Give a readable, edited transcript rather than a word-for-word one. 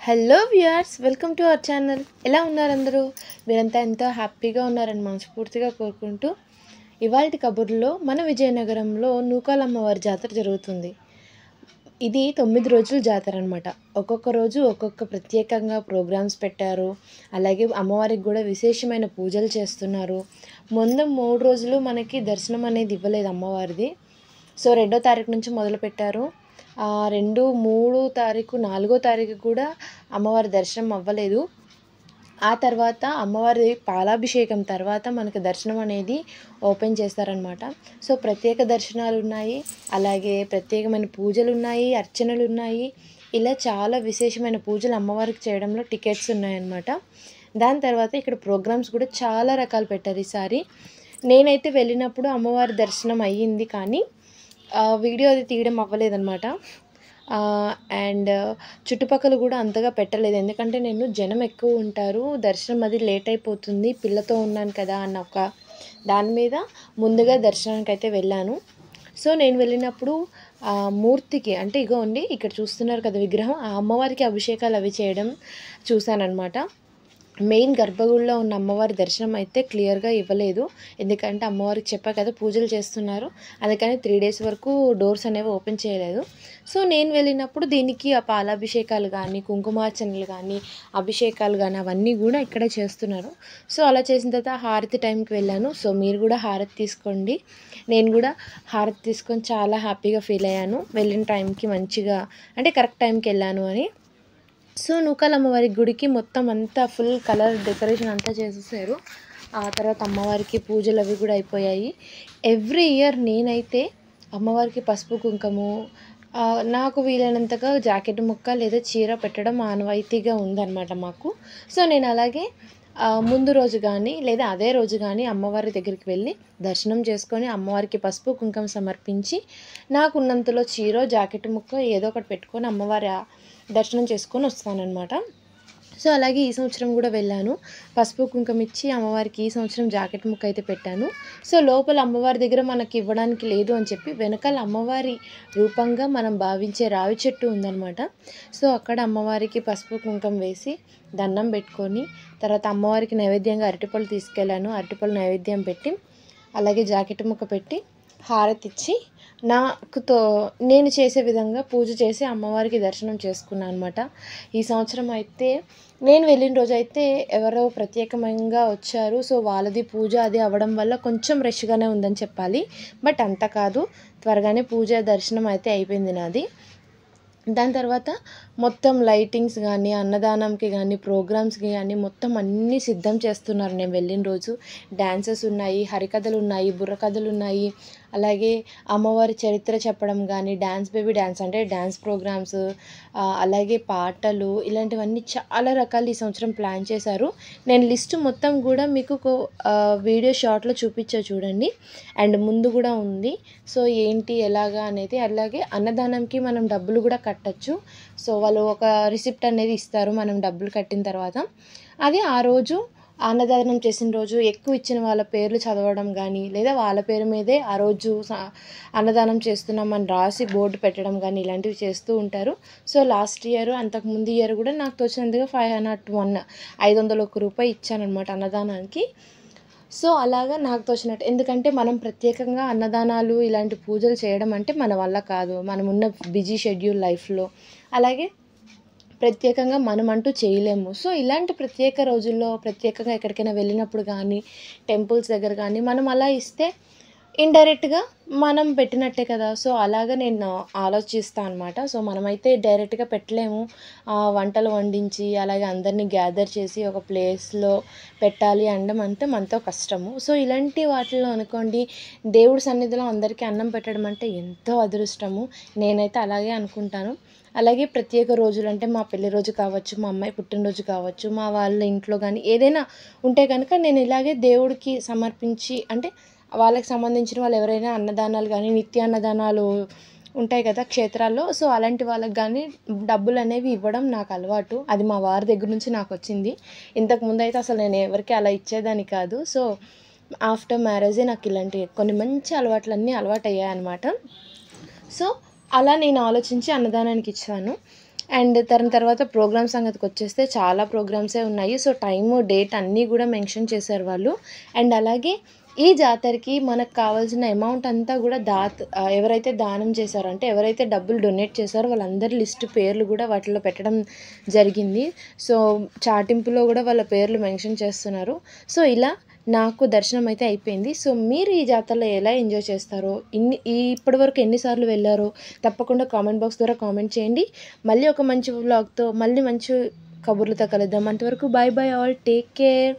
Hello viewers, welcome to our channel. ఎలా ఉన్నారు అందరూ? మీరంతా ఎంతో హ్యాపీగా ఉన్నారని మనస్ఫూర్తిగా కోరుకుంటూ, ఇవాల్టి కబుర్లో మన విజయనగరంలో నూకాలమ్మవారి జాతర జరుగుతుంది. ఇది 9 రోజుల జాతర అనమాట. ఒక్కొక్క రోజు ఒక్కొక్క ప్రత్యేకంగా ప్రోగ్రామ్స్ పెట్టారు. అలాగే అమ్మవారికి కూడా విశేషమైన పూజలు చేస్తున్నారు. ముందు 3 రోజులు మనకి దర్శనం అనేది ఇవ్వలేదు అమ్మవారిది. సో 2వ తారీఖు నుంచి మొదలుపెట్టారు. 2, 3 తారీఖు, 4వ తారీఖు కూడా అమ్మవారి దర్శనం అవ్వలేదు. ఆ తర్వాత అమ్మవారి పాలాభిషేకం తర్వాత మనకు దర్శనం అనేది ఓపెన్ చేస్తారనమాట. సో ప్రత్యేక దర్శనాలు ఉన్నాయి, అలాగే ప్రత్యేకమైన పూజలు ఉన్నాయి, అర్చనలు ఉన్నాయి. ఇలా చాలా విశేషమైన పూజలు అమ్మవారికి చేయడంలో టికెట్స్ ఉన్నాయన్నమాట. దాని తర్వాత ఇక్కడ ప్రోగ్రామ్స్ కూడా చాలా రకాలు పెట్టారు ఈసారి. నేనైతే వెళ్ళినప్పుడు అమ్మవారి దర్శనం అయ్యింది, కానీ వీడియో అది తీయడం అవ్వలేదన్నమాట. అండ్ చుట్టుపక్కల కూడా అంతగా పెట్టలేదు, ఎందుకంటే నేను జనం ఎక్కువ ఉంటారు, దర్శనం అది లేట్ అయిపోతుంది, పిల్లతో ఉన్నాను కదా అన్న ఒక దాని మీద ముందుగా దర్శనానికి అయితే వెళ్ళాను. సో నేను వెళ్ళినప్పుడు మూర్తికి, అంటే ఇగోండి ఇక్కడ చూస్తున్నారు కదా విగ్రహం, ఆ అమ్మవారికి అభిషేకాలు అవి చేయడం చూశానన్నమాట. మెయిన్ గర్భగుడిలో ఉన్న అమ్మవారి దర్శనం అయితే క్లియర్గా ఇవ్వలేదు, ఎందుకంటే అమ్మవారికి చెప్పా కదా పూజలు చేస్తున్నారు, అందుకని 3 days వరకు డోర్స్ అనేవి ఓపెన్ చేయలేదు. సో నేను వెళ్ళినప్పుడు దీనికి ఆ పాలాభిషేకాలు కానీ, కుంకుమార్చనలు కానీ, అభిషేకాలు కానీ అవన్నీ కూడా ఇక్కడే చేస్తున్నారు. సో అలా చేసిన తర్వాత హారతి టైంకి వెళ్ళాను. సో మీరు కూడా హారతి తీసుకోండి. నేను కూడా హారతి తీసుకొని చాలా హ్యాపీగా ఫీల్ అయ్యాను, వెళ్ళిన టైంకి మంచిగా, అంటే కరెక్ట్ టైంకి వెళ్ళాను అని. సో నూకాలమ్మవారి గుడికి మొత్తం అంతా ఫుల్ కలర్ డెకరేషన్ అంతా చేసేసారు. ఆ తర్వాత అమ్మవారికి పూజలు అవి కూడా అయిపోయాయి. ఎవ్రీ ఇయర్ నేనైతే అమ్మవారికి పసుపు కుంకుమ, నాకు వీలైనంతగా జాకెట్ ముక్క లేదా చీర పెట్టడం ఆనవాయితీగా ఉందన్నమాట మాకు. సో నేను అలాగే ముందు రోజు కానీ లేదా అదే రోజు కానీ అమ్మవారి దగ్గరికి వెళ్ళి దర్శనం చేసుకొని అమ్మవారికి పసుపు కుంకుమ సమర్పించి, నాకున్నంతలో చీర జాకెట్ ముక్క ఏదో ఒకటి పెట్టుకొని అమ్మవారి దర్శనం చేసుకొని వస్తానన్నమాట. సో అలాగే ఈ సంవత్సరం కూడా వెళ్ళాను, పసుపు కుంకుమ ఇచ్చి అమ్మవారికి ఈ సంవత్సరం జాకెట్ ముక్క అయితే పెట్టాను. సో లోపల అమ్మవారి దగ్గర మనకి ఇవ్వడానికి లేదు అని చెప్పి వెనకాల అమ్మవారి రూపంగా మనం భావించే రావి చెట్టు ఉందన్నమాట. సో అక్కడ అమ్మవారికి పసుపు కుంకుమ వేసి దండం పెట్టుకొని, తర్వాత అమ్మవారికి నైవేద్యంగా అరటిపళ్ళు తీసుకెళ్ళాను, అరటిపళ్ళు నైవేద్యం పెట్టి, అలాగే జాకెట్ ముక్క పెట్టి హారతి ఇచ్చి నేను చేసే విధంగా పూజ చేసి అమ్మవారికి దర్శనం చేసుకున్నాను అనమాట. ఈ సంవత్సరం అయితే నేను వెళ్ళిన రోజు అయితే ఎవరో ప్రత్యేకంగా వచ్చారు. సో వాళ్ళది పూజ అది అవ్వడం వల్ల కొంచెం రష్గానే ఉందని చెప్పాలి, బట్ అంత కాదు, త్వరగానే పూజ దర్శనం అయితే అయిపోయింది నాది. దాని తర్వాత మొత్తం లైటింగ్స్ కానీ, అన్నదానంకి కానీ, ప్రోగ్రామ్స్కి కానీ మొత్తం అన్నీ సిద్ధం చేస్తున్నారు నేను వెళ్ళిన రోజు. డ్యాన్సెస్ ఉన్నాయి, హరికథలు ఉన్నాయి, బుర్రకథలు ఉన్నాయి, అలాగే అమ్మవారి చరిత్ర చెప్పడం కానీ, డ్యాన్స్ బేబీ డ్యాన్స్ అంటే డ్యాన్స్ ప్రోగ్రామ్స్, అలాగే పాటలు, ఇలాంటివన్నీ చాలా రకాలు ఈ సంవత్సరం ప్లాన్ చేశారు. నేను లిస్ట్ మొత్తం కూడా మీకు వీడియో షార్ట్లో చూపించా చూడండి, అండ్ ముందు కూడా ఉంది. సో ఏంటి ఎలాగా అనేది, అలాగే అన్నదానంకి మనం డబ్బులు కూడా కట్టచ్చు. సో వాళ్ళు ఒక రిసిప్ట్ అనేది ఇస్తారు మనం డబ్బులు కట్టిన తర్వాత. అది ఆ రోజు అన్నదానం చేసిన రోజు ఎక్కువ ఇచ్చిన వాళ్ళ పేర్లు చదవడం కానీ, లేదా వాళ్ళ పేరు మీదే ఆ రోజు అన్నదానం చేస్తున్నామని రాసి బోర్డు పెట్టడం కానీ, ఇలాంటివి చేస్తూ ఉంటారు. సో లాస్ట్ ఇయర్, అంతకుముందు ఇయర్ కూడా నాకు తోచినందుగా 501 రూపాయి ఇచ్చానమాట అన్నదానానికి. సో అలాగా నాకు తోచినట్టు, ఎందుకంటే మనం ప్రత్యేకంగా అన్నదానాలు ఇలాంటి పూజలు చేయడం అంటే మన వల్ల కాదు, మనం ఉన్న బిజీ షెడ్యూల్ లైఫ్లో, అలాగే ప్రత్యేకంగా మనం అంటూ చేయలేము. సో ఇలాంటి ప్రత్యేక రోజుల్లో ప్రత్యేకంగా ఎక్కడికైనా వెళ్ళినప్పుడు కానీ, టెంపుల్స్ దగ్గర కానీ మనం అలా ఇస్తే ఇండైరెక్ట్గా మనం పెట్టినట్టే కదా. సో అలాగా నేను ఆలోచిస్తాను అనమాట. సో మనమైతే డైరెక్ట్గా పెట్టలేము, వంటలు వండించి అలాగే అందరినీ గ్యాదర్ చేసి ఒక ప్లేస్లో పెట్టాలి అనడం అంటే మనతో కష్టము. సో ఇలాంటి వాటిల్లో అనుకోండి, దేవుడి సన్నిధిలో అందరికీ అన్నం పెట్టడం అంటే ఎంతో అదృష్టము, నేనైతే అలాగే అనుకుంటాను. అలాగే ప్రత్యేక రోజులు అంటే మా పెళ్లి రోజు కావచ్చు, మా అమ్మాయి పుట్టినరోజు కావచ్చు, మా వాళ్ళ ఇంట్లో కానీ ఏదైనా ఉంటే కనుక నేను ఇలాగే దేవుడికి సమర్పించి, అంటే వాళ్ళకి సంబంధించిన వాళ్ళు ఎవరైనా అన్నదానాలు కానీ, నిత్య అన్నదానాలు ఉంటాయి కదా క్షేత్రాల్లో, సో అలాంటి వాళ్ళకి కానీ డబ్బులు అనేవి ఇవ్వడం నాకు అలవాటు. అది మా వారి దగ్గర నుంచి నాకు వచ్చింది. ఇంతకుముందు అయితే అసలు నేను ఎవరికి అలా ఇచ్చేదాన్ని కాదు. సో ఆఫ్టర్ మ్యారేజే నాకు ఇలాంటి కొన్ని మంచి అలవాట్లన్నీ అలవాటు అయ్యాయన్నమాట. సో అలా నేను ఆలోచించి అన్నదానానికి ఇచ్చాను. అండ్ దాని తర్వాత ప్రోగ్రామ్ సంగతికొచ్చేస్తే చాలా ప్రోగ్రామ్సే ఉన్నాయి. సో, టైము, డేట్ అన్నీ గూడా మెన్షన్ చేశారు వాళ్ళు. అండ్ అలాగే ఈ జాతరకి మనకు కావాల్సిన అమౌంట్ అంతా గూడా ఎవరైతే దానం చేశారో, అంటే ఎవరైతే డబ్బులు డొనేట్ చేశారో వాళ్ళందరి లిస్ట్ పేర్లు గూడా వాటిలో పెట్టడం జరిగింది. సో, చాటింపులో గూడా వాళ్ళ పేర్లు మెన్షన్ చేస్తున్నారు. సో, ఇలా నాకు దర్శనం అయితే అయిపోయింది. సో, మీరు ఈ జాతరలో ఎలా ఎంజాయ్ చేస్తారో, ఇప్పటివరకు ఎన్ని సార్లు వెళ్లారో తప్పకుండా కామెంట్ బాక్స్ ద్వారా కామెంట్ చేయండి. మళ్ళీ ఒక మంచి వ్లాగ్‌తో, మళ్ళీ మంచి కబుర్లతో కలుద్దాం. అంతవరకు by by all. Take care.